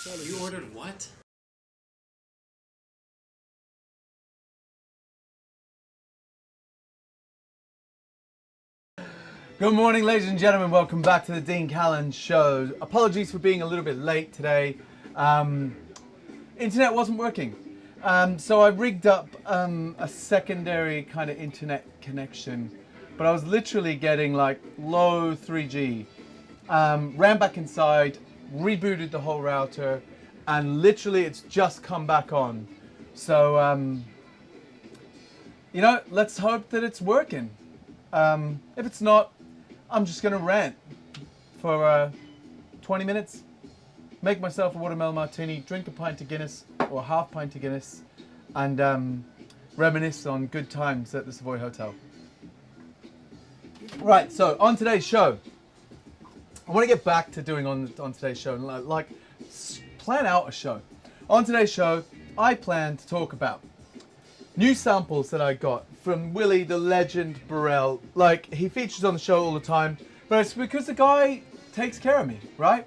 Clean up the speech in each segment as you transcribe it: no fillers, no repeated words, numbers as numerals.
You ordered what? Good morning, ladies and gentlemen. Welcome back to the Dean Callan Show. Apologies for being a little bit late today. Internet wasn't working. So I rigged up a secondary kind of internet connection, but I was literally getting like low 3G. Ran back inside, rebooted the whole router, and literally it's just come back on. So, let's hope that it's working. If it's not, I'm just going to rant for 20 minutes, make myself a watermelon martini, drink a pint of Guinness or a half pint of Guinness, and reminisce on good times at the Savoy Hotel. Right, so on today's show, I want to get back to doing on today's show, like plan out a show. On today's show, I plan to talk about new samples that I got from Willie the Legend Burrell. Like, he features on the show all the time, but it's because the guy takes care of me, right?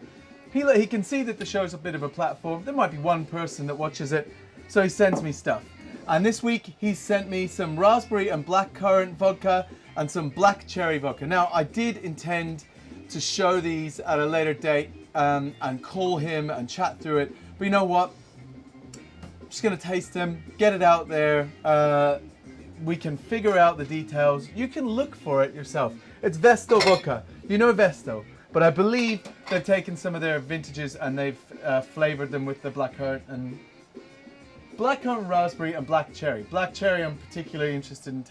He can see that the show's a bit of a platform. There might be one person that watches it, so he sends me stuff. And this week, he sent me some raspberry and blackcurrant vodka and some black cherry vodka. Now, I did intend to show these at a later date and call him and chat through it, but you know what? I'm just gonna taste them, get it out there. We can figure out the details. You can look for it yourself. It's Vesto vodka. You know Vesto, but I believe they've taken some of their vintages and they've flavored them with the blackcurrant raspberry and black cherry. Black cherry I'm particularly interested in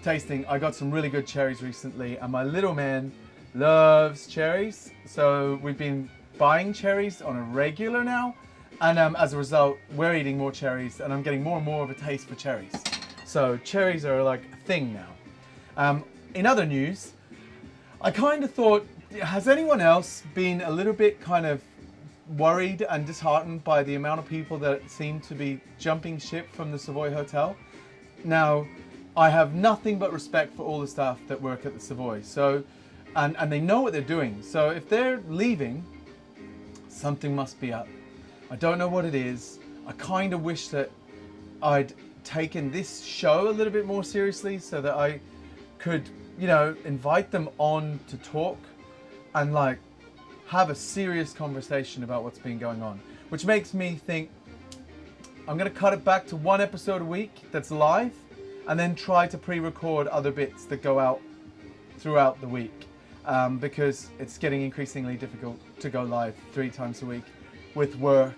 tasting. I got some really good cherries recently, and my little man loves cherries. So we've been buying cherries on a regular now. And as a result, we're eating more cherries, and I'm getting more and more of a taste for cherries. So cherries are like a thing now. In other news, I kind of thought, has anyone else been a little bit kind of worried and disheartened by the amount of people that seem to be jumping ship from the Savoy Hotel? Now, I have nothing but respect for all the staff that work at the Savoy. So, and they know what they're doing. So if they're leaving, something must be up. I don't know what it is. I kind of wish that I'd taken this show a little bit more seriously so that I could, invite them on to talk and like have a serious conversation about what's been going on. Which makes me think I'm going to cut it back to one episode a week that's live, and then try to pre-record other bits that go out throughout the week, because it's getting increasingly difficult to go live 3 times a week with work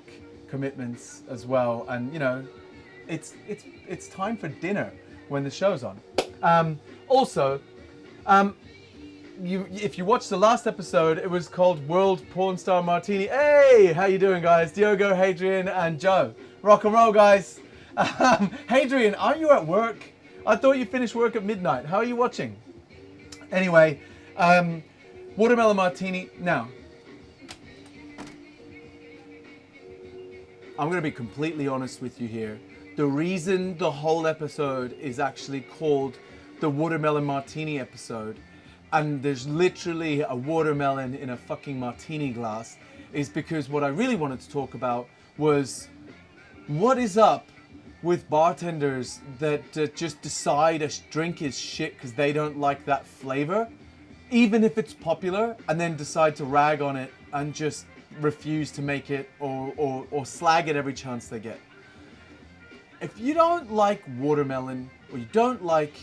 commitments as well, and it's time for dinner when the show's on. If you watched the last episode, it was called World Porn Star Martini. Hey, how you doing, guys? Diogo, Hadrian, and Joe. Rock and roll, guys. Hadrian, aren't you at work? I thought you finished work at midnight. How are you watching? Anyway, Watermelon Martini. Now, I'm going to be completely honest with you here. The reason the whole episode is actually called the Watermelon Martini episode, and there's literally a watermelon in a fucking martini glass, is because what I really wanted to talk about was what is up with bartenders that just decide a drink is shit because they don't like that flavor, even if it's popular, and then decide to rag on it and just refuse to make it or slag it every chance they get. If you don't like watermelon, or you don't like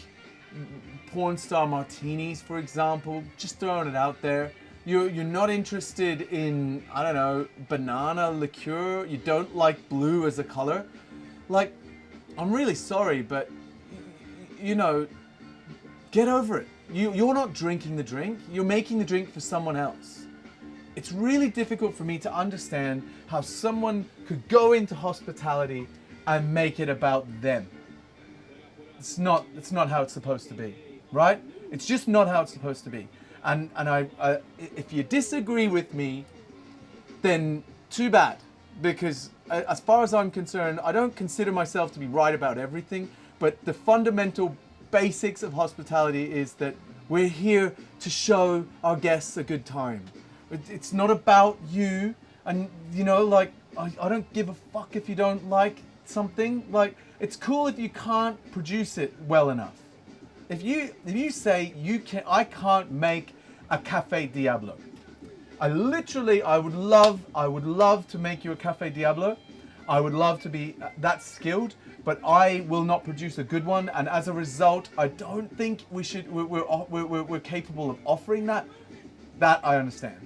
porn star martinis, for example, just throwing it out there, you're not interested in, I don't know, banana liqueur, you don't like blue as a color, like, I'm really sorry, but get over it. You're not drinking the drink, you're making the drink for someone else. It's really difficult for me to understand how someone could go into hospitality and make it about them. It's not how it's supposed to be, right? It's just not how it's supposed to be. And if you disagree with me, then too bad, because as far as I'm concerned, I don't consider myself to be right about everything, but the fundamental basics of hospitality is that we're here to show our guests a good time. It's not about you And you know, like, I don't give a fuck if you don't like something. Like, it's cool if you can't produce it well enough. If you say I can't make a Cafe Diablo. I would love to make you a Cafe Diablo. I would love to be that skilled, but I will not produce a good one. And as a result, I don't think we're capable of offering that. That I understand.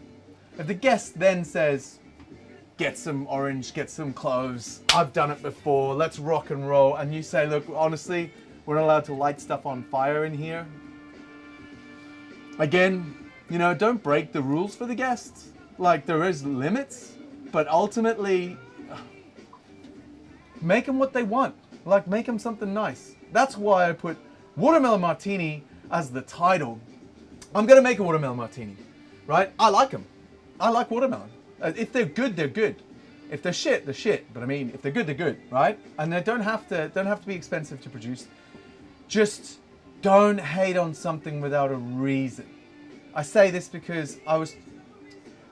If the guest then says, get some orange, get some cloves, I've done it before, let's rock and roll, and you say, look, honestly, we're not allowed to light stuff on fire in here. Again, you know, don't break the rules for the guests. Like, there is limits, but ultimately, make them what they want. Like, make them something nice. That's why I put Watermelon Martini as the title. I'm gonna make a Watermelon Martini, right? I like them. I like watermelon. If they're good, they're good. If they're shit, they're shit. But I mean, if they're good, right? And they don't have to be expensive to produce. Just don't hate on something without a reason. I say this because I was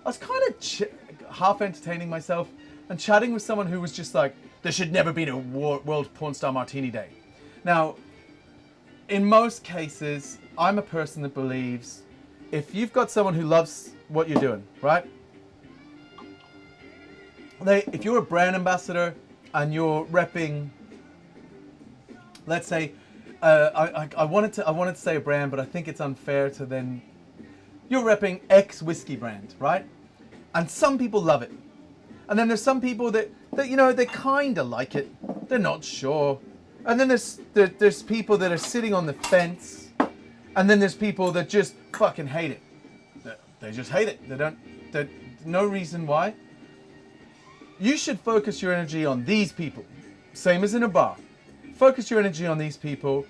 kind of half entertaining myself and chatting with someone who was just like, there should never be a World Porn Star Martini Day. Now, in most cases, I'm a person that believes if you've got someone who loves what you're doing, right? If you're a brand ambassador and you're repping, let's say, I wanted to say a brand, but I think it's unfair to then. You're repping X whiskey brand, right? And some people love it, and then there's some people that you know, they kind of like it, they're not sure, and then there's people that are sitting on the fence, and then there's people that just fucking hate it. They just hate it. There's no reason why. You should focus your energy on these people. Same as in a bar. Focus your energy on these people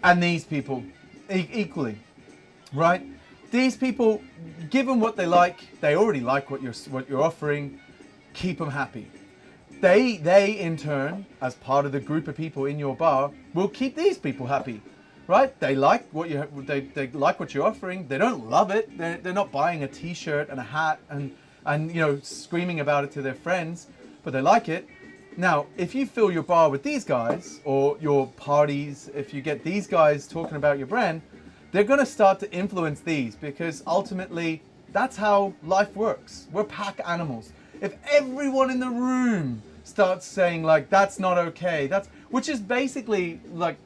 and these people equally, right? These people, give them what they like. They already like what you're offering. Keep them happy. They in turn, as part of the group of people in your bar, will keep these people happy, right? They like what they like what you're offering. They don't love it. They're not buying a T-shirt and a hat and you know, screaming about it to their friends, but they like it. Now, if you fill your bar with these guys, or your parties, if you get these guys talking about your brand, they're going to start to influence these, because ultimately that's how life works. We're pack animals. If everyone in the room starts saying like, that's not okay, which is basically like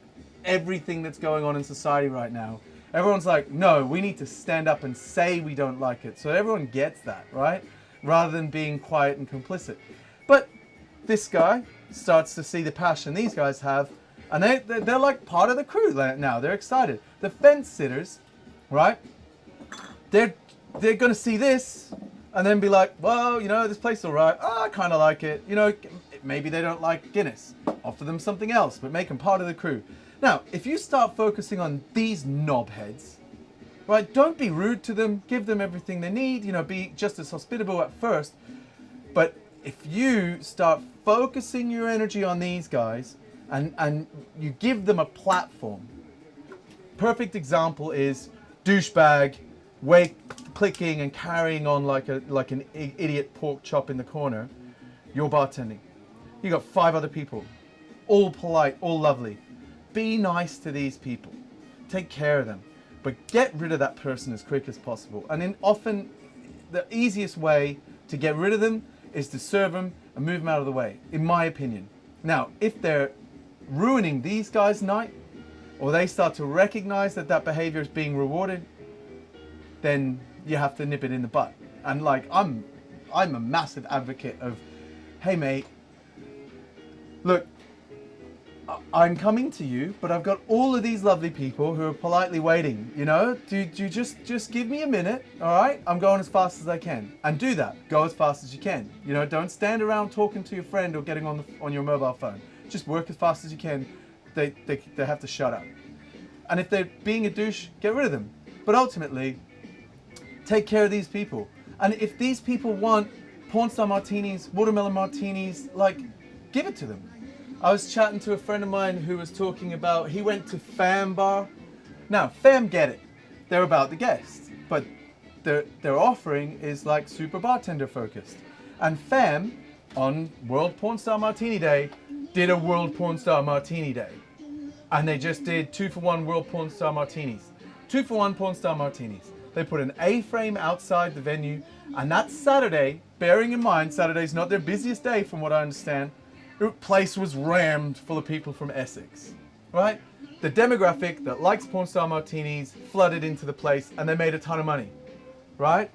everything that's going on in society right now. Everyone's like, no, we need to stand up and say we don't like it. So everyone gets that, right? Rather than being quiet and complicit. But this guy starts to see the passion these guys have, and they're like part of the crew now. They're excited. The fence sitters, right? They're going to see this and then be like, well, you know, this place is all right. Oh, I kind of like it. You know, maybe they don't like Guinness. Offer them something else, but make them part of the crew. Now, if you start focusing on these knobheads, right, don't be rude to them, give them everything they need, you know, be just as hospitable at first. But if you start focusing your energy on these guys and you give them a platform, perfect example is douchebag, clicking and carrying on like an idiot pork chop in the corner. You're bartending. You got 5 other people, all polite, all lovely. Be nice to these people. Take care of them. But get rid of that person as quick as possible. And often the easiest way to get rid of them is to serve them and move them out of the way, in my opinion. Now, if they're ruining these guys' night, or they start to recognize that behavior is being rewarded, then you have to nip it in the butt. And like, I'm a massive advocate of, hey mate, look, I'm coming to you, but I've got all of these lovely people who are politely waiting, you know? Do you just give me a minute, all right? I'm going as fast as I can. And do that. Go as fast as you can. You know, don't stand around talking to your friend or getting on your mobile phone. Just work as fast as you can. They have to shut up. And if they're being a douche, get rid of them. But ultimately, take care of these people. And if these people want porn star martinis, watermelon martinis, like, give it to them. I was chatting to a friend of mine who was talking about, he went to Fam Bar. Now, Fam get it. They're about the guests. But their offering is like super bartender focused. And Fam, on World Porn Star Martini Day, did a World Porn Star Martini Day. And they just did 2-for-1 World Porn Star Martinis. 2-for-1 Porn Star Martinis. They put an A-frame outside the venue, and that Saturday, bearing in mind Saturday's not their busiest day from what I understand, the place was rammed full of people from Essex, right? The demographic that likes Porn Star Martinis flooded into the place, and they made a ton of money, right?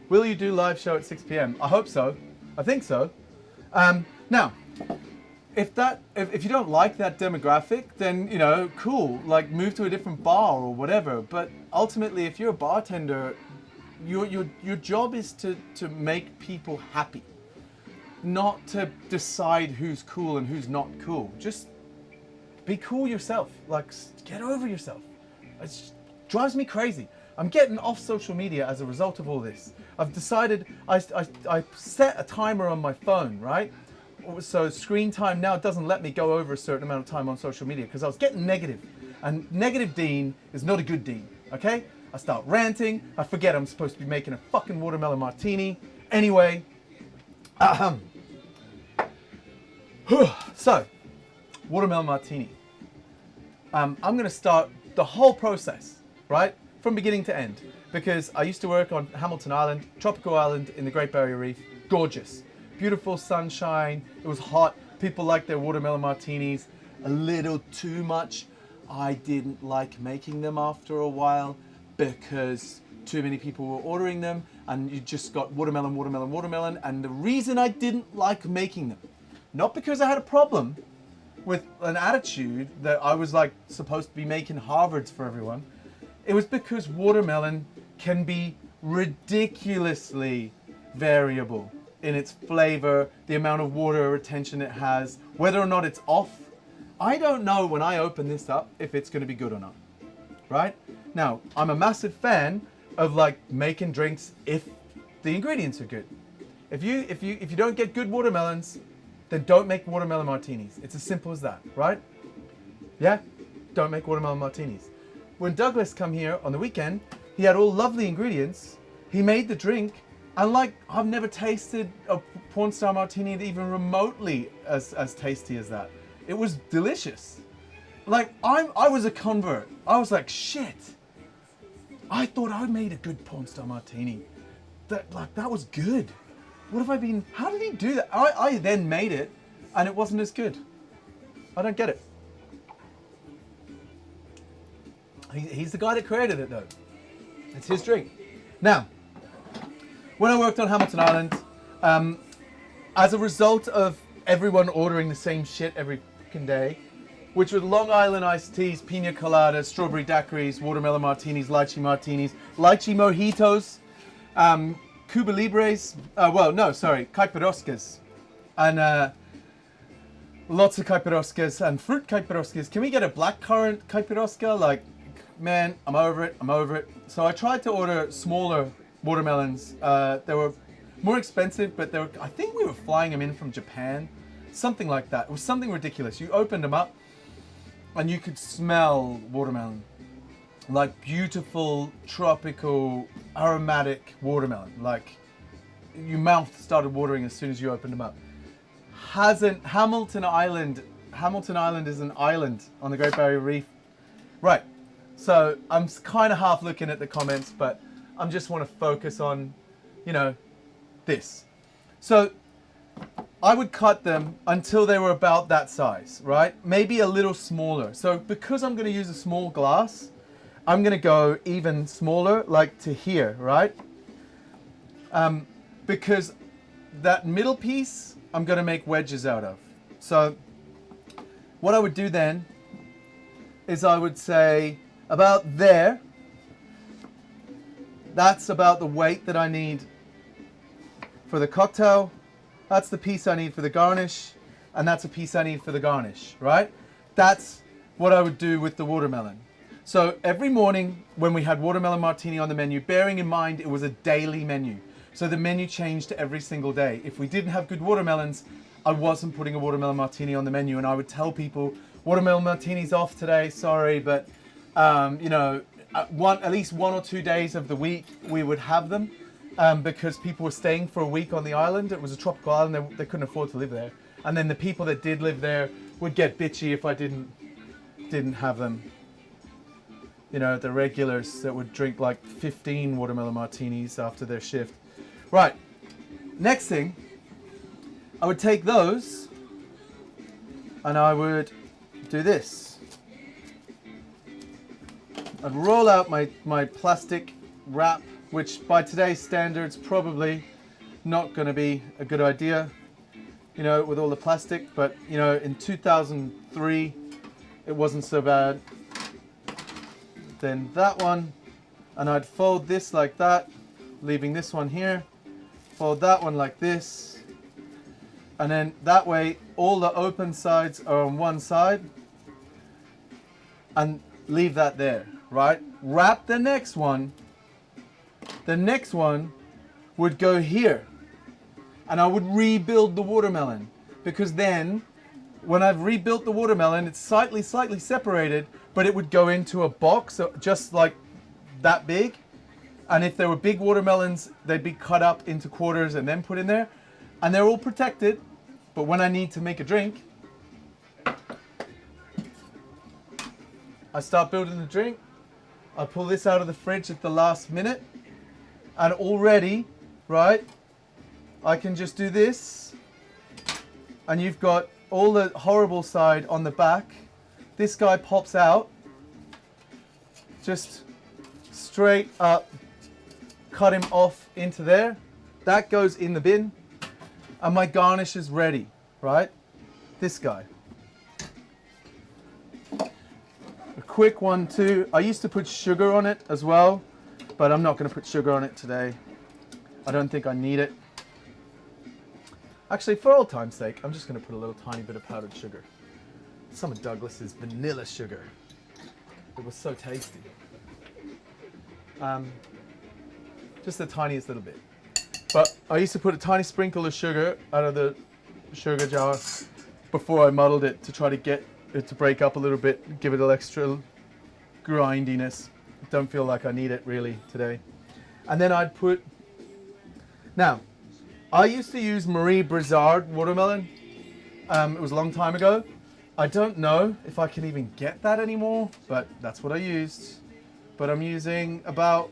Will you do live show at 6 p.m? I hope so. I think so. Now, if you don't like that demographic, then, you know, cool, like move to a different bar or whatever. But ultimately, if you're a bartender, your job is to make people happy, not to decide who's cool and who's not cool. Just be cool yourself. Like, get over yourself. It drives me crazy. I'm getting off social media as a result of all this. I've decided, I set a timer on my phone, right? So screen time now doesn't let me go over a certain amount of time on social media because I was getting negative. And negative Dean is not a good Dean, okay? I start ranting, I forget I'm supposed to be making a fucking watermelon martini. Anyway, so, watermelon martini. I'm gonna start the whole process, right? From beginning to end. Because I used to work on Hamilton Island, tropical island in the Great Barrier Reef. Gorgeous. Beautiful sunshine. It was hot. People liked their watermelon martinis a little too much. I didn't like making them after a while because too many people were ordering them and you just got watermelon, watermelon, watermelon. And the reason I didn't like making them, not because I had a problem with an attitude that I was like supposed to be making Harvards for everyone. It was because watermelon can be ridiculously variable in its flavor, the amount of water retention it has, whether or not it's off. I don't know when I open this up if it's going to be good or not, right? Now, I'm a massive fan of like making drinks if the ingredients are good. If you don't get good watermelons, then don't make watermelon martinis. It's as simple as that, right? Yeah? Don't make watermelon martinis. When Douglas come here on the weekend, he had all lovely ingredients. He made the drink, and like I've never tasted a Porn Star Martini even remotely as tasty as that. It was delicious. Like I was a convert. I was like, shit. I thought I made a good Porn Star Martini. That was good. What have I been? How did he do that? I then made it, and it wasn't as good. I don't get it. He's the guy that created it, though. It's his drink. Now, when I worked on Hamilton Island, as a result of everyone ordering the same shit every fucking day, which was Long Island iced teas, pina coladas, strawberry daiquiris, watermelon martinis, lychee mojitos, Cuba Libres, caipiroscas, and lots of caipiroscas and fruit caipiroscas. Can we get a blackcurrant caipirosca? Like, man, I'm over it. So I tried to order smaller watermelons. They were more expensive, but I think we were flying them in from Japan, something like that. It was something ridiculous. You opened them up, and you could smell watermelon. Like beautiful, tropical, aromatic watermelon. Like your mouth started watering as soon as you opened them up. Hamilton Island is an island on the Great Barrier Reef. Right, so I'm kind of half looking at the comments, but I just want to focus on, this. So I would cut them until they were about that size, right? Maybe a little smaller. So because I'm going to use a small glass, I'm going to go even smaller, like to here, right? Because that middle piece, I'm going to make wedges out of. So what I would do then is I would say about there, that's about the weight that I need for the cocktail. That's the piece I need for the garnish, and that's a piece I need for the garnish, right? That's what I would do with the watermelon. So every morning when we had watermelon martini on the menu, bearing in mind it was a daily menu, so the menu changed every single day. If we didn't have good watermelons, I wasn't putting a watermelon martini on the menu, and I would tell people, watermelon martini's off today, sorry, but at least 1 or 2 days of the week we would have them, because people were staying for a week on the island. It was a tropical island, they couldn't afford to live there. And then the people that did live there would get bitchy if I didn't have them. You know, the regulars that would drink like 15 watermelon martinis after their shift. Right, next thing, I would take those and I would do this. I'd roll out my plastic wrap, which by today's standards probably not going to be a good idea, you know, with all the plastic, but you know, in 2003 it wasn't so bad. Then that one, and I'd fold this like that, leaving this one here, fold that one like this, and then that way all the open sides are on one side, and leave that there, right? Wrap the next one. The next one would go here, and I would rebuild the watermelon, because then when I've rebuilt the watermelon, it's slightly separated, but it would go into a box just like that big. And if there were big watermelons, they'd be cut up into quarters and then put in there, and they're all protected. But when I need to make a drink, I start building the drink. I pull this out of the fridge at the last minute, and already, right, I can just do this, and you've got all the horrible side on the back. This guy pops out, just straight up, cut him off into there. That goes in the bin, and my garnish is ready, right? This guy. A quick one too. I used to put sugar on it as well, but I'm not going to put sugar on it today. I don't think I need it. Actually, for old time's sake, I'm just going to put a little tiny bit of powdered sugar. Some of Douglas's vanilla sugar. It was so tasty. Just the tiniest little bit. But I used to put a tiny sprinkle of sugar out of the sugar jar before I muddled it to try to get it to break up a little bit, give it a little extra grindiness. Don't feel like I need it really today. And then I'd put... Now, I used to use Marie Brizard watermelon. It was a long time ago. I don't know if I can even get that anymore, but that's what I used. But I'm using about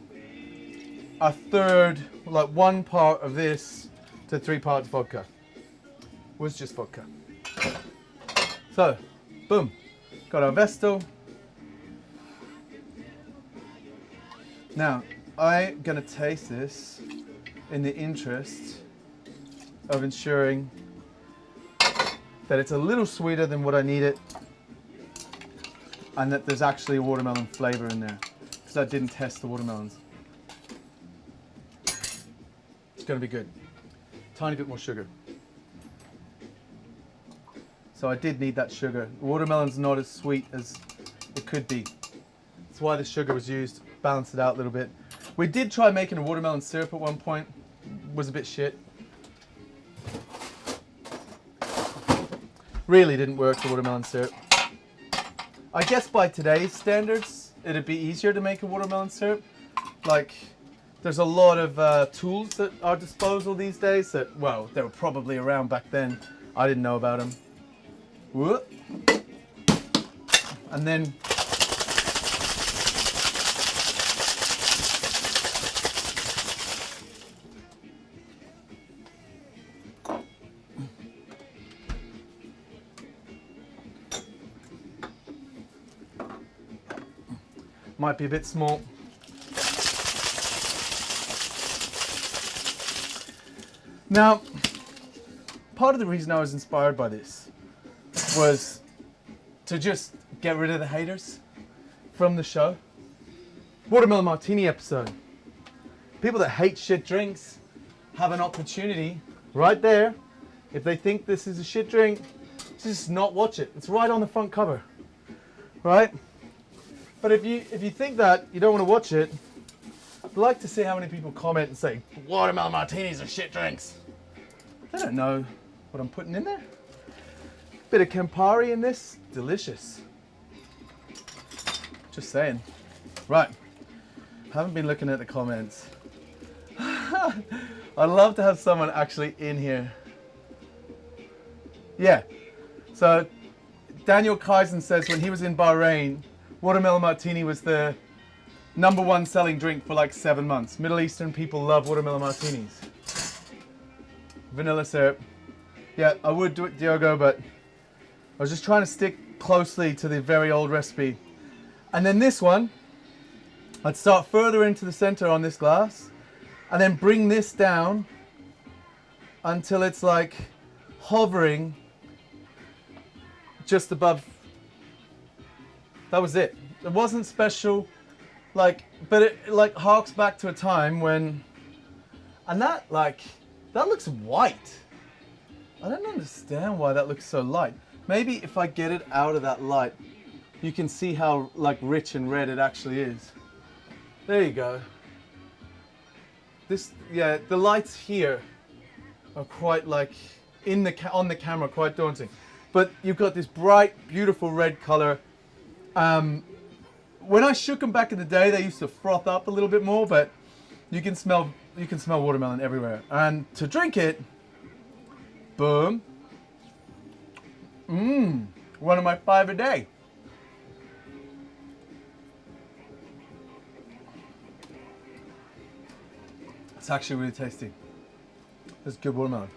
a third, like 1 part of this to 3 parts vodka. Was just vodka. So, boom. Got our Vestal. Now, I'm gonna taste this in the interest of ensuring that it's a little sweeter than what I need it, and that there's actually a watermelon flavor in there, because I didn't test the watermelons. It's gonna be good. Tiny bit more sugar. So I did need that sugar. The watermelon's not as sweet as it could be. That's why the sugar was used, balance it out a little bit. We did try making a watermelon syrup at one point. It was a bit shit. Really didn't work, the watermelon syrup. I guess by today's standards, it'd be easier to make a watermelon syrup. Like, there's a lot of tools at our disposal these days that, well, they were probably around back then. I didn't know about them. Whoop. And then might be a bit small. Now, part of the reason I was inspired by this was to just get rid of the haters from the show. Watermelon Martini episode. People that hate shit drinks have an opportunity right there. If they think this is a shit drink, just not watch it. It's right on the front cover, right? But if you think that you don't want to watch it, I'd like to see how many people comment and say, watermelon martinis are shit drinks. They don't know what I'm putting in there. Bit of Campari in this, delicious. Just saying. Right, Haven't been looking at the comments. I'd love to have someone actually in here. Yeah. So Daniel Kaizen says when he was in Bahrain, Watermelon Martini was the #1 selling drink for like 7 months. Middle Eastern people love watermelon martinis. Vanilla syrup. Yeah, I would do it, Diogo, but I was just trying to stick closely to the very old recipe. And then this one, I'd start further into the center on this glass and then bring this down until it's like hovering just above. That was it. It wasn't special, like, but it like harks back to a time when, and that looks white. I don't understand why that looks so light. Maybe if I get it out of that light, you can see how like rich and red it actually is. There you go. This, yeah, the lights here are quite like on the camera, quite daunting. But you've got this bright, beautiful red color. When I shook them back in the day, they used to froth up a little bit more, but you can smell watermelon everywhere. And to drink it, boom. One of my 5 a day. It's actually really tasty. It's good watermelon.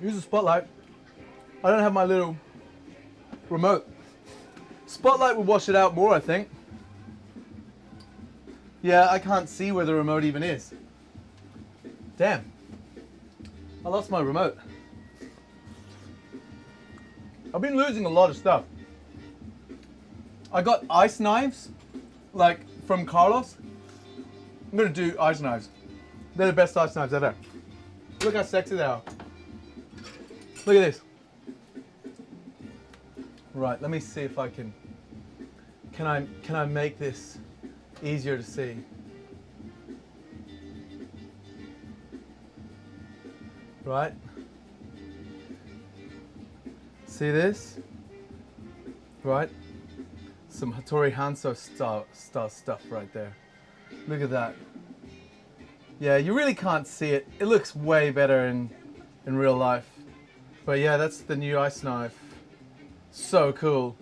Use a spotlight. I don't have my little remote. Spotlight will wash it out more, I think. Yeah, I can't see where the remote even is. Damn. I lost my remote. I've been losing a lot of stuff. I got ice knives, like from Carlos. I'm gonna do ice knives. They're the best ice knives ever. Look how sexy they are. Look at this. Right, let me see if I can I make this easier to see? Right? See this? Right? Some Hattori Hanzo style stuff right there. Look at that. Yeah, you really can't see it. It looks way better in real life. But yeah, that's the new ice knife. So cool.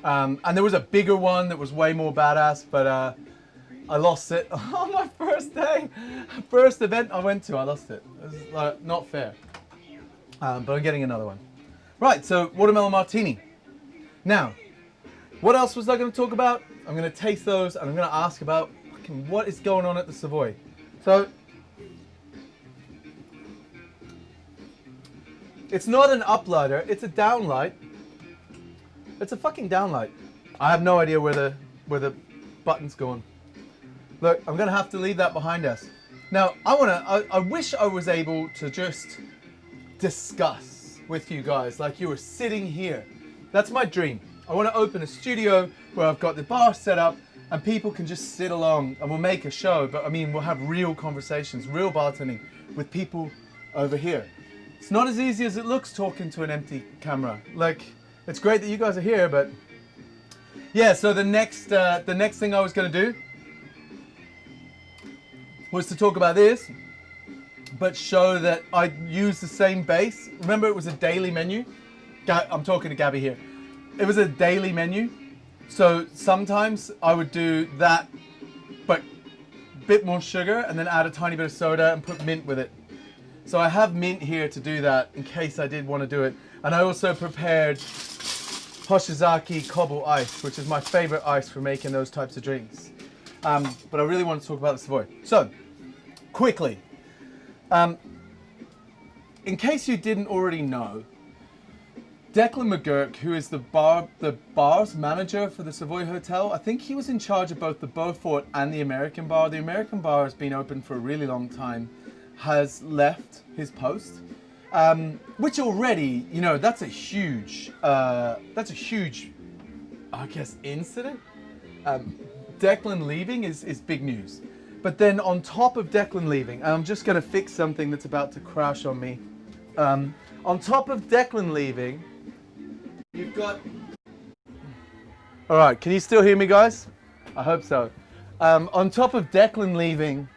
And there was a bigger one that was way more badass, but I lost it on my first day. First event I went to, I lost it. It was like, not fair. But I'm getting another one. Right, so Watermelon Martini. Now, what else was I going to talk about? I'm going to taste those and I'm going to ask about what is going on at the Savoy. So, it's not an uplighter, it's a downlight. It's a fucking downlight. I have no idea where the button's going. Look, I'm gonna have to leave that behind us. Now, I wish I was able to just discuss with you guys like you were sitting here. That's my dream. I want to open a studio where I've got the bar set up and people can just sit along and we'll make a show, but I mean, we'll have real conversations, real bartending with people over here. It's not as easy as it looks talking to an empty camera. Like, it's great that you guys are here, but yeah, so the next thing I was gonna do was to talk about this, but show that I use the same base. Remember, it was a daily menu. I'm talking to Gabby here. It was a daily menu. So sometimes I would do that, but a bit more sugar and then add a tiny bit of soda and put mint with it. So I have mint here to do that in case I did want to do it. And I also prepared Hoshizaki Kobo ice, which is my favorite ice for making those types of drinks. But I really want to talk about the Savoy. So, quickly, in case you didn't already know, Declan McGurk, who is the bar's manager for the Savoy Hotel, I think he was in charge of both the Beaufort and the American bar. The American bar has been open for a really long time, has left his post, which already, you know, that's a huge, I guess, incident. Declan leaving is big news. But then on top of Declan leaving, and I'm just going to fix something that's about to crash on me. On top of Declan leaving, you've got... All right, can you still hear me, guys? I hope so. On top of Declan leaving,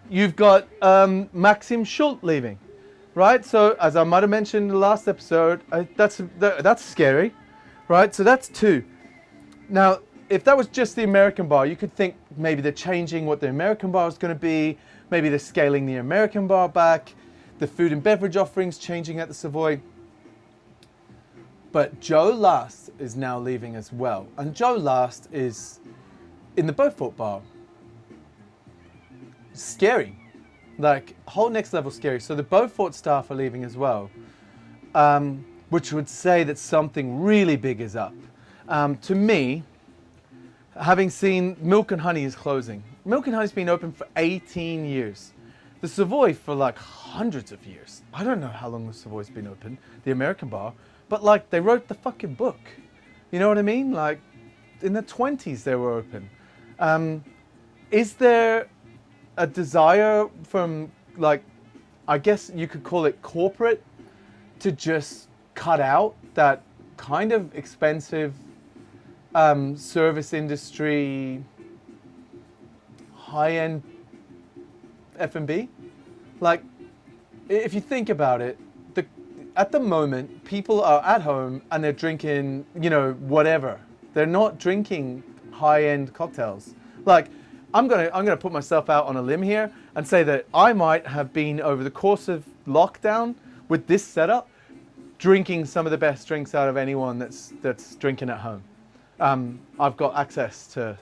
you've got Maxim Schult leaving, right? So as I might have mentioned in the last episode, that's scary, right? So that's two. Now, if that was just the American bar, you could think maybe they're changing what the American bar is going to be. Maybe they're scaling the American bar back. The food and beverage offerings changing at the Savoy. But Joe Last is now leaving as well. And Joe Last is in the Beaufort bar. Scary. Like, whole next level scary. So the Beaufort staff are leaving as well. Which would say that something really big is up. To me, having seen Milk and Honey is closing. Milk and Honey's been open for 18 years. The Savoy for like hundreds of years. I don't know how long the Savoy's been open, the American bar, but like they wrote the fucking book. You know what I mean? Like in the 20s they were open. Is there a desire from, like, I guess you could call it corporate, to just cut out that kind of expensive service industry, high-end F&B? Like, if you think about it, at the moment, people are at home and they're drinking, you know, whatever. They're not drinking high-end cocktails. Like, I'm gonna put myself out on a limb here and say that I might have been, over the course of lockdown, with this setup, drinking some of the best drinks out of anyone that's drinking at home. I've got access to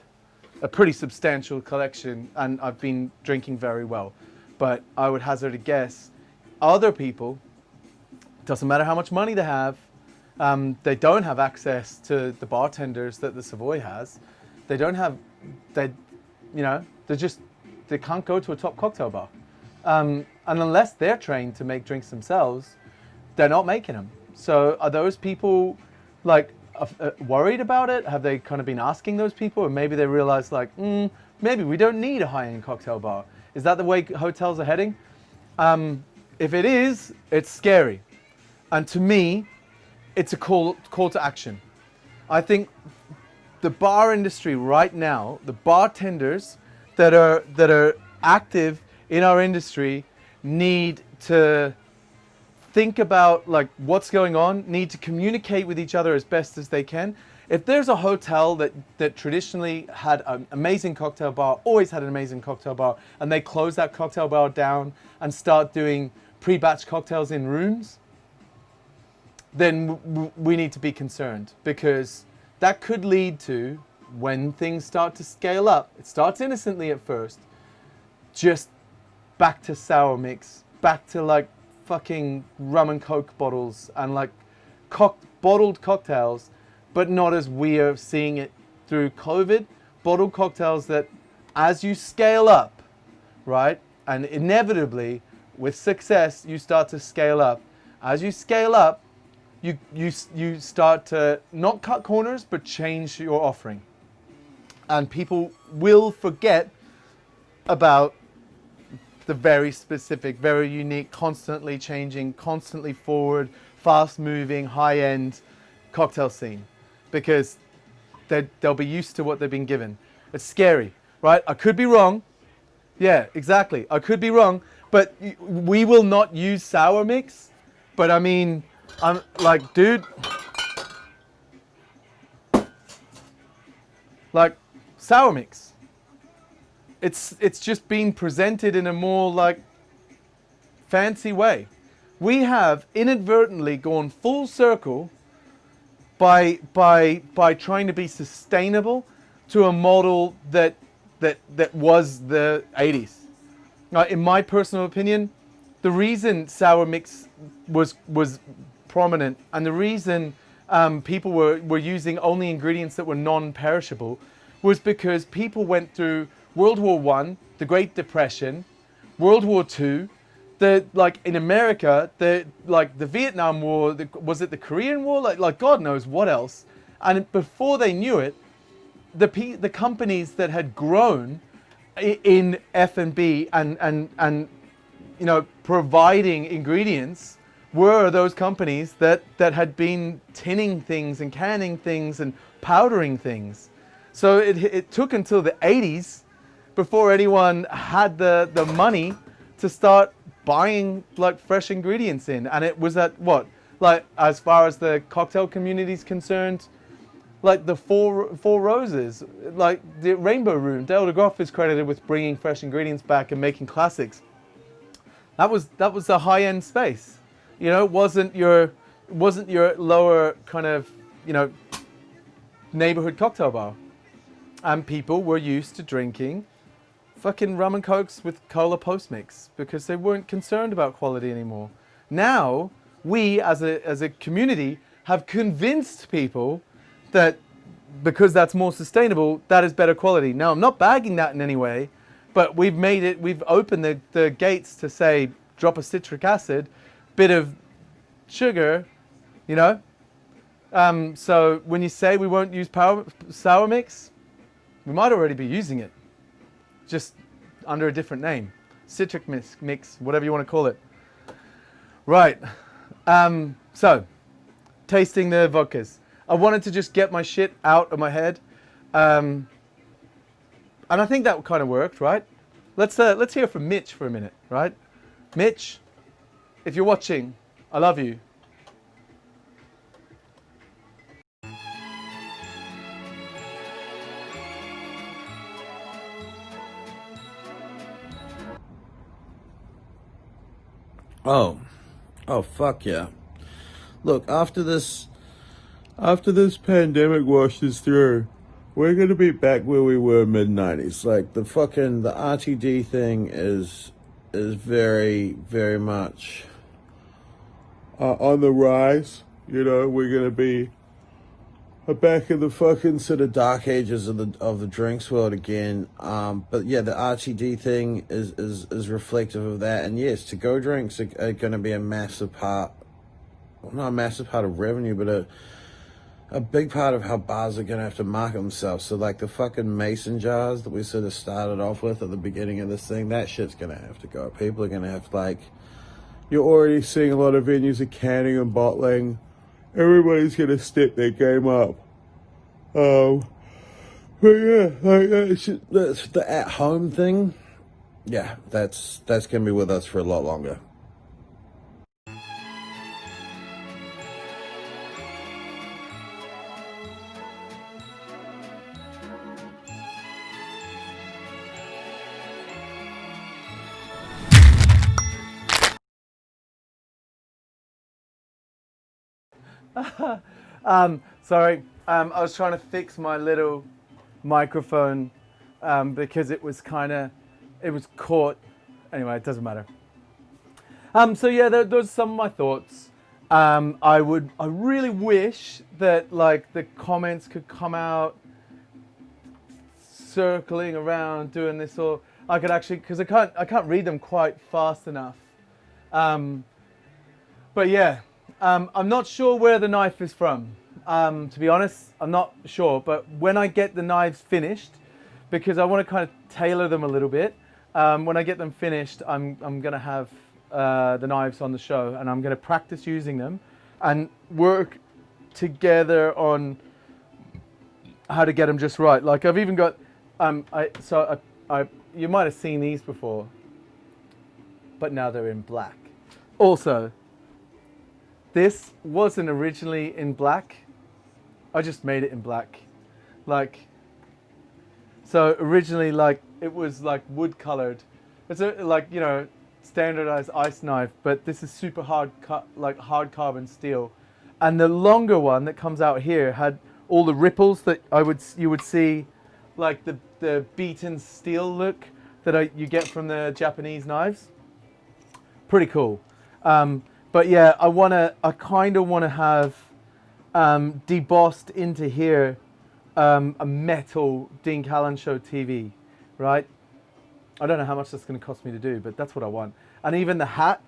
a pretty substantial collection and I've been drinking very well. But I would hazard a guess, other people, doesn't matter how much money they have, they don't have access to the bartenders that the Savoy has. They don't have, they can't go to a top cocktail bar. And unless they're trained to make drinks themselves, they're not making them. So are those people like worried about it? Have they kind of been asking those people? Or maybe they realize like, maybe we don't need a high-end cocktail bar. Is that the way hotels are heading? If it is, it's scary. And to me, it's a call to action. I think the bar industry right now, the bartenders that are active in our industry need to think about like what's going on, need to communicate with each other as best as they can. If there's a hotel that traditionally had an amazing cocktail bar, always had an amazing cocktail bar, and they close that cocktail bar down and start doing pre-batch cocktails in rooms, then we need to be concerned, because that could lead to, when things start to scale up, it starts innocently at first, just back to sour mix, back to like fucking rum and coke bottles and like bottled cocktails, but not as we are seeing it through COVID. Bottled cocktails that, as you scale up, right, and inevitably with success you start to scale up. As you scale up, you start to not cut corners but change your offering, and people will forget about the very specific, very unique, constantly changing, constantly forward, fast moving, high end cocktail scene, because they'll be used to what they've been given. It's scary, right? I could be wrong. Yeah, exactly. I could be wrong, but we will not use sour mix. But I mean, I'm like, dude, like sour mix. It's just been presented in a more like fancy way. We have inadvertently gone full circle by trying to be sustainable to a model that was the 80s. In my personal opinion, the reason sour mix was prominent, and the reason people were using only ingredients that were non-perishable, was because people went through World War I, the Great Depression, World War II, like in America, the Vietnam War, was it the Korean War? Like God knows what else. And before they knew it, the companies that had grown in F&B and providing ingredients were those companies that had been tinning things and canning things and powdering things. So it took until the 80s before anyone had the money to start buying like fresh ingredients in. And it was at what? Like as far as the cocktail community is concerned, like the four roses, like the Rainbow Room. Dale DeGroff is credited with bringing fresh ingredients back and making classics. That was a high end space, you know. It wasn't your lower kind of, you know, neighborhood cocktail bar, and people were used to drinking fucking rum and cokes with cola post mix because they weren't concerned about quality anymore. Now we as a community have convinced people that because that's more sustainable, that is better quality. Now, I'm not bagging that in any way, but we've opened the gates to say, drop a citric acid, bit of sugar, you know? So when you say we won't use sour mix, we might already be using it, just under a different name. Citric mix, whatever you want to call it. Right, so, tasting the vodkas. I wanted to just get my shit out of my head, and I think that kind of worked, right? Let's hear from Mitch for a minute, right? Mitch, if you're watching, I love you. Oh, fuck yeah. Look, after this pandemic washes through, we're gonna be back where we were mid-90s. Like the RTD thing is very, very much on the rise. You know, we're gonna be back in the fucking sort of dark ages of the drinks world again. But yeah, the RTD thing is reflective of that. And yes, to-go drinks are gonna be a massive part, well, not a massive part of revenue, but a big part of how bars are going to have to market themselves. So like the fucking mason jars that we sort of started off with at the beginning of this thing, that shit's going to have to go. People are going to have to, like, you're already seeing a lot of venues are canning and bottling. Everybody's going to step their game up. But yeah, like that's the at-home thing. Yeah, that's going to be with us for a lot longer. Sorry, I was trying to fix my little microphone because it was caught. Anyway, it doesn't matter. So yeah, those are some of my thoughts. I really wish that like the comments could come out circling around doing this, or I could actually, because I can't read them quite fast enough. But yeah. I'm not sure where the knife is from. To be honest, I'm not sure. But when I get the knives finished, because I want to kind of tailor them a little bit, when I get them finished, I'm going to have the knives on the show, and I'm going to practice using them and work together on how to get them just right. Like I've even got, you might have seen these before, but now they're in black. Also, this wasn't originally in black. I just made it in black. Like, so originally, like, it was like wood colored. It's like, you know, standardized ice knife, but this is super hard hard carbon steel. And the longer one that comes out here had all the ripples that you would see, like the beaten steel look that you get from the Japanese knives. Pretty cool. But yeah, I kind of want to have debossed into here a metal Dean Callan Show TV, right? I don't know how much that's going to cost me to do, but that's what I want. And even the hat,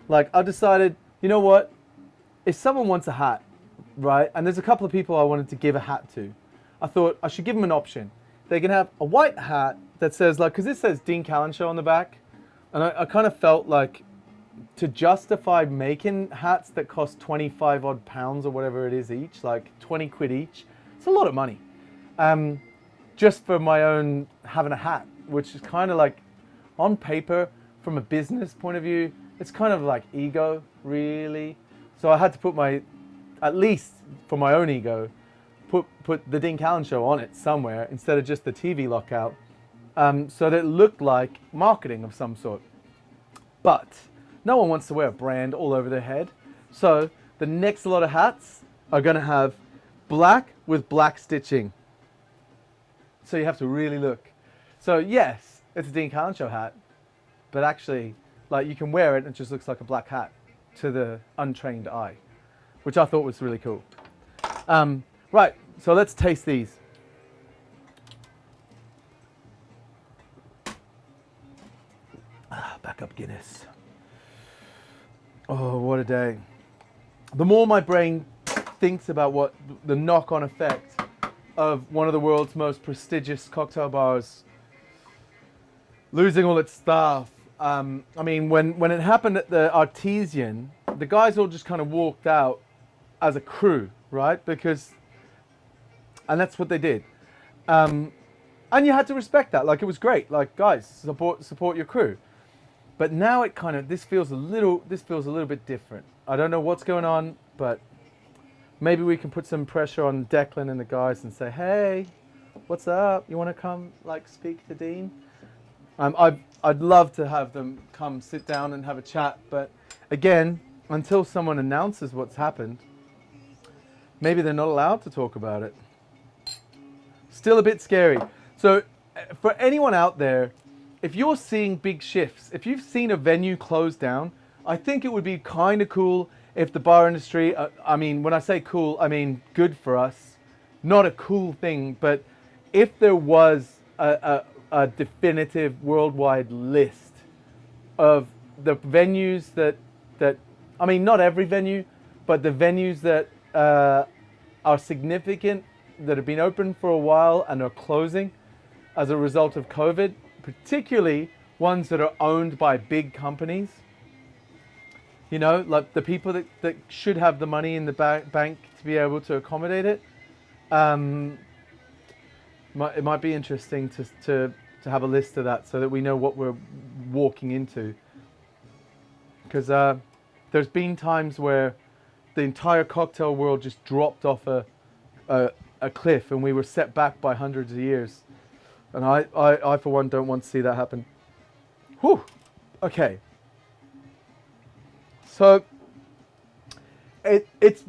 like I decided, you know what? If someone wants a hat, right? And there's a couple of people I wanted to give a hat to. I thought I should give them an option. They can have a white hat that says like, because this says Dean Callan Show on the back. And I kind of felt like, to justify making hats that cost 25 odd pounds or whatever it is each, like 20 quid each, it's a lot of money. just for my own having a hat, which is kind of like, on paper, from a business point of view, it's kind of like ego, really. So I had to put at least for my own ego, put the Dean Callan Show on it somewhere instead of just the TV lockout, so that it looked like marketing of some sort. But no one wants to wear a brand all over their head. So the next lot of hats are going to have black with black stitching. So you have to really look. So yes, it's a Dean Callan Show hat, but actually, like, you can wear it and it just looks like a black hat to the untrained eye, which I thought was really cool. Right, so let's taste these. Back up Guinness. Oh, what a day. The more my brain thinks about what the knock-on effect of one of the world's most prestigious cocktail bars losing all its staff. I mean, when it happened at the Artesian, the guys all just kind of walked out as a crew, right? And that's what they did. And you had to respect that. Like, it was great. Like, guys, support your crew. But now this feels a little bit different. I don't know what's going on, but maybe we can put some pressure on Declan and the guys and say, hey, what's up? You want to come, like, speak to Dean? I'd love to have them come sit down and have a chat, but again, until someone announces what's happened, maybe they're not allowed to talk about it. Still a bit scary. So for anyone out there, if you're seeing big shifts, if you've seen a venue close down, I think it would be kind of cool if the bar industry, I mean, when I say cool, I mean good for us, not a cool thing, but if there was a definitive worldwide list of the venues that I mean, not every venue, but the venues that are significant, that have been open for a while and are closing as a result of COVID, particularly ones that are owned by big companies. You know, like the people that should have the money in the bank to be able to accommodate it. It might be interesting to have a list of that so that we know what we're walking into. Because there's been times where the entire cocktail world just dropped off a cliff and we were set back by hundreds of years. And I for one, don't want to see that happen. Whew. Okay. So it's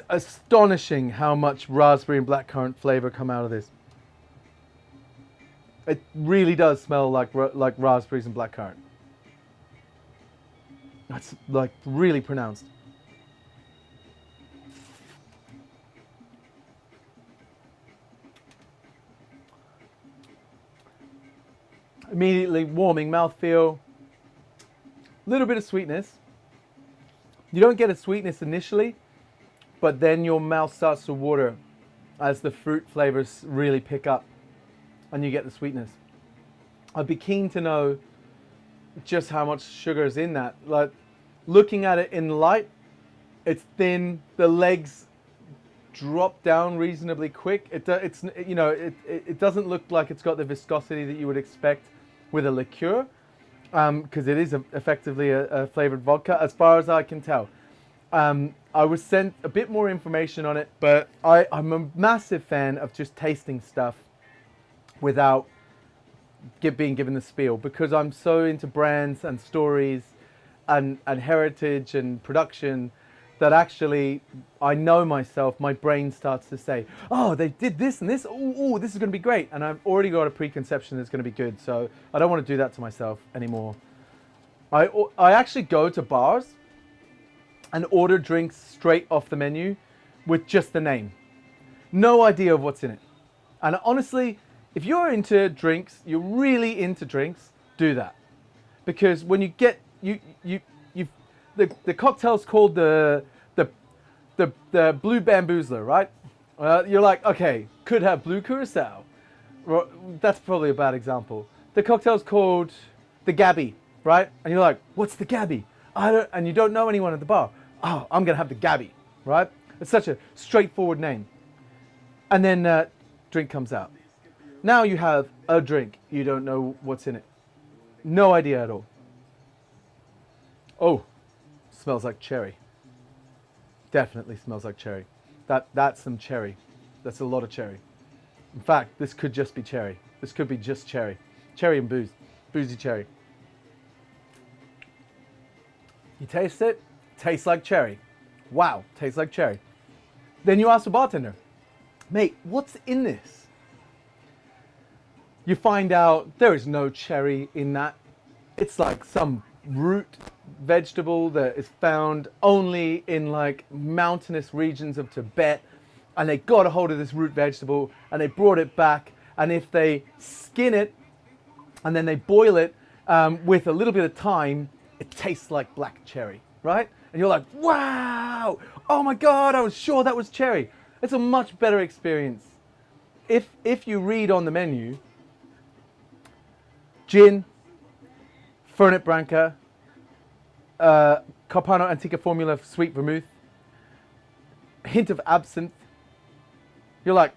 astonishing how much raspberry and blackcurrant flavor come out of this. It really does smell like raspberries and blackcurrant. That's like really pronounced. Immediately warming mouthfeel. A little bit of sweetness. You don't get a sweetness initially, but then your mouth starts to water as the fruit flavors really pick up and you get the sweetness. I'd be keen to know just how much sugar is in that. Like, looking at it in light, it's thin, the legs drop down reasonably quick. It doesn't look like it's got the viscosity that you would expect with a liqueur, because it is effectively a flavored vodka, as far as I can tell. I was sent a bit more information on it, but I'm a massive fan of just tasting stuff without being given the spiel, because I'm so into brands and stories and heritage and production that actually I know myself, my brain starts to say, oh, they did this and this, oh, this is going to be great. And I've already got a preconception that's going to be good. So I don't want to do that to myself anymore. I actually go to bars and order drinks straight off the menu with just the name. No idea of what's in it. And honestly, if you're into drinks, you're really into drinks, do that. Because when you get, the cocktail's called the Blue Bamboozler, right? You're like, okay, could have Blue Curacao. That's probably a bad example. The cocktail's called the Gabby, right? And you're like, what's the Gabby? And you don't know anyone at the bar. Oh, I'm gonna have the Gabby, right? It's such a straightforward name. And then drink comes out. Now you have a drink. You don't know what's in it. No idea at all. Oh, smells like cherry. Definitely smells like cherry. That's some cherry. That's a lot of cherry. In fact, this could just be cherry. This could be just cherry. Cherry and booze. Boozy cherry. You taste it, tastes like cherry. Wow, tastes like cherry. Then you ask the bartender, mate, what's in this? You find out there is no cherry in that. It's like some root vegetable that is found only in like mountainous regions of Tibet, and they got a hold of this root vegetable and they brought it back, and if they skin it and then they boil it with a little bit of thyme, it tastes like black cherry, right? And you're like, wow, oh my God, I was sure that was cherry. It's a much better experience. If you read on the menu, gin, Fernet Branca, Carpano Antica Formula Sweet Vermouth, hint of absinthe, you're like,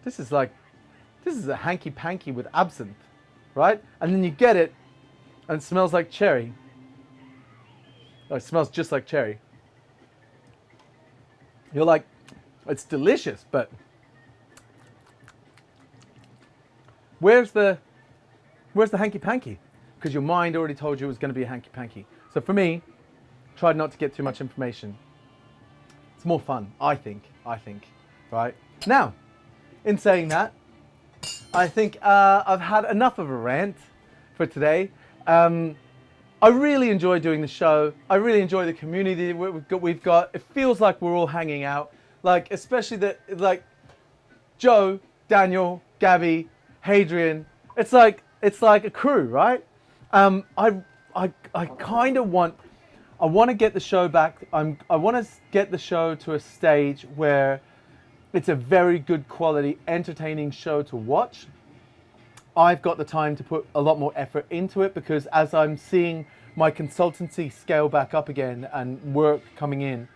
this is a hanky-panky with absinthe, right? And then you get it, and it smells like cherry. Oh, it smells just like cherry. You're like, it's delicious, but where's the hanky-panky? Because your mind already told you it was going to be a hanky-panky. So for me, tried not to get too much information. It's more fun, I think, right? Now, in saying that, I think I've had enough of a rant for today. I really enjoy doing the show. I really enjoy the community we've got. It feels like we're all hanging out. Like, especially Joe, Daniel, Gabby, Hadrian. It's like a crew, right? I kind of want to get the show back. I want to get the show to a stage where it's a very good quality, entertaining show to watch. I've got the time to put a lot more effort into it, because as I'm seeing my consultancy scale back up again and work coming in,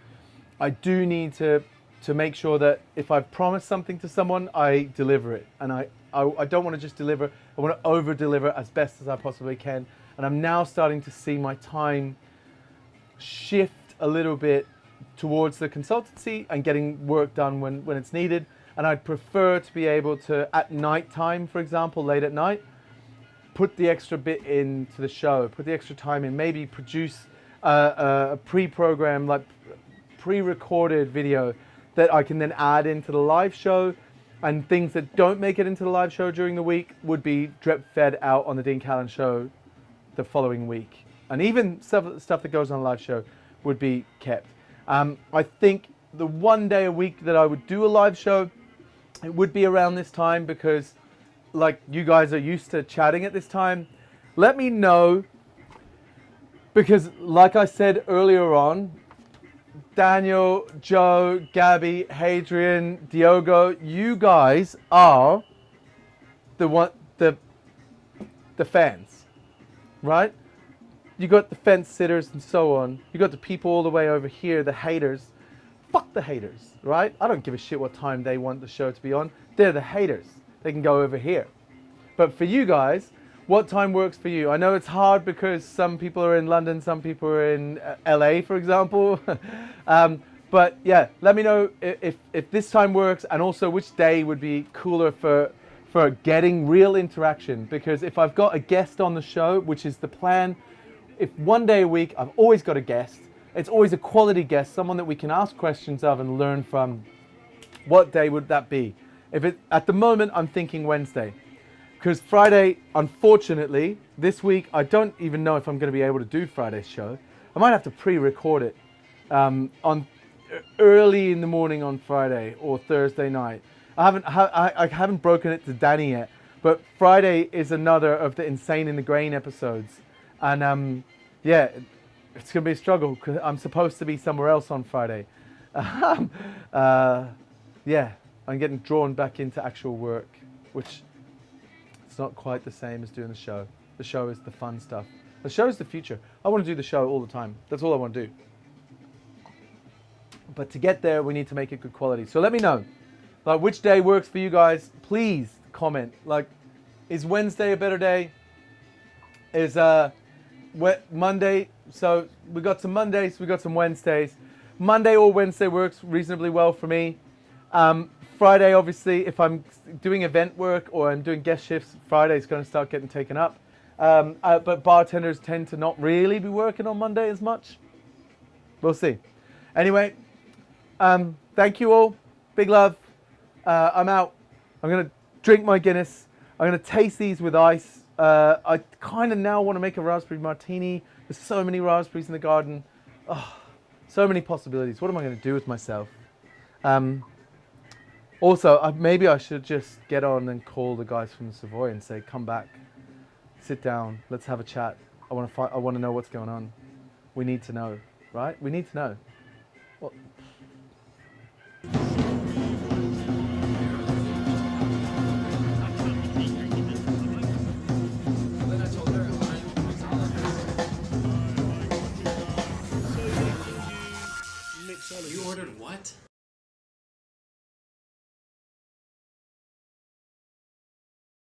I do need to make sure that if I've promised something to someone, I deliver it. And I don't want to just deliver, I want to over deliver as best as I possibly can. And I'm now starting to see my time shift a little bit towards the consultancy and getting work done when it's needed. And I'd prefer to be able to, at night time, for example, late at night, put the extra bit into the show, put the extra time in, maybe produce a pre-programmed, like pre-recorded video that I can then add into the live show, and things that don't make it into the live show during the week would be drip-fed out on the Dean Callan show the following week. And even stuff that goes on a live show would be kept. I think the one day a week that I would do a live show, it would be around this time, because like you guys are used to chatting at this time. Let me know, because like I said earlier on, Daniel, Joe, Gabby, Hadrian, Diogo, you guys are the fans, right? You got the fence sitters and so on. You got the people all the way over here, the haters. Fuck the haters, right? I don't give a shit what time they want the show to be on. They're the haters. They can go over here. But for you guys, what time works for you? I know it's hard because some people are in London, some people are in LA, for example. But yeah, let me know if this time works, and also which day would be cooler for getting real interaction. Because if I've got a guest on the show, which is the plan, if one day a week I've always got a guest, it's always a quality guest, someone that we can ask questions of and learn from. What day would that be? At the moment, I'm thinking Wednesday. Because Friday, unfortunately, this week, I don't even know if I'm going to be able to do Friday's show. I might have to pre-record it on early in the morning on Friday or Thursday night. I haven't broken it to Danny yet, but Friday is another of the Insane in the Grain episodes. And yeah, it's going to be a struggle because I'm supposed to be somewhere else on Friday. Yeah, I'm getting drawn back into actual work, which it's not quite the same as doing the show. The show is the fun stuff. The show is the future. I want to do the show all the time. That's all I want to do. But to get there, we need to make it good quality. So let me know. Like, which day works for you guys? Please comment. Like, is Wednesday a better day? Is Monday? So we got some Mondays, we got some Wednesdays. Monday or Wednesday works reasonably well for me. Friday, obviously, if I'm doing event work or I'm doing guest shifts, Friday's going to start getting taken up. But bartenders tend to not really be working on Monday as much. We'll see. Anyway, thank you all. Big love. I'm out. I'm going to drink my Guinness. I'm going to taste these with ice. I kind of now want to make a raspberry martini. There's so many raspberries in the garden. Oh, so many possibilities. What am I going to do with myself? Also, maybe I should just get on and call the guys from the Savoy and say, come back, sit down, let's have a chat. I want to know what's going on. We need to know, right? We need to know. Well, You ordered what?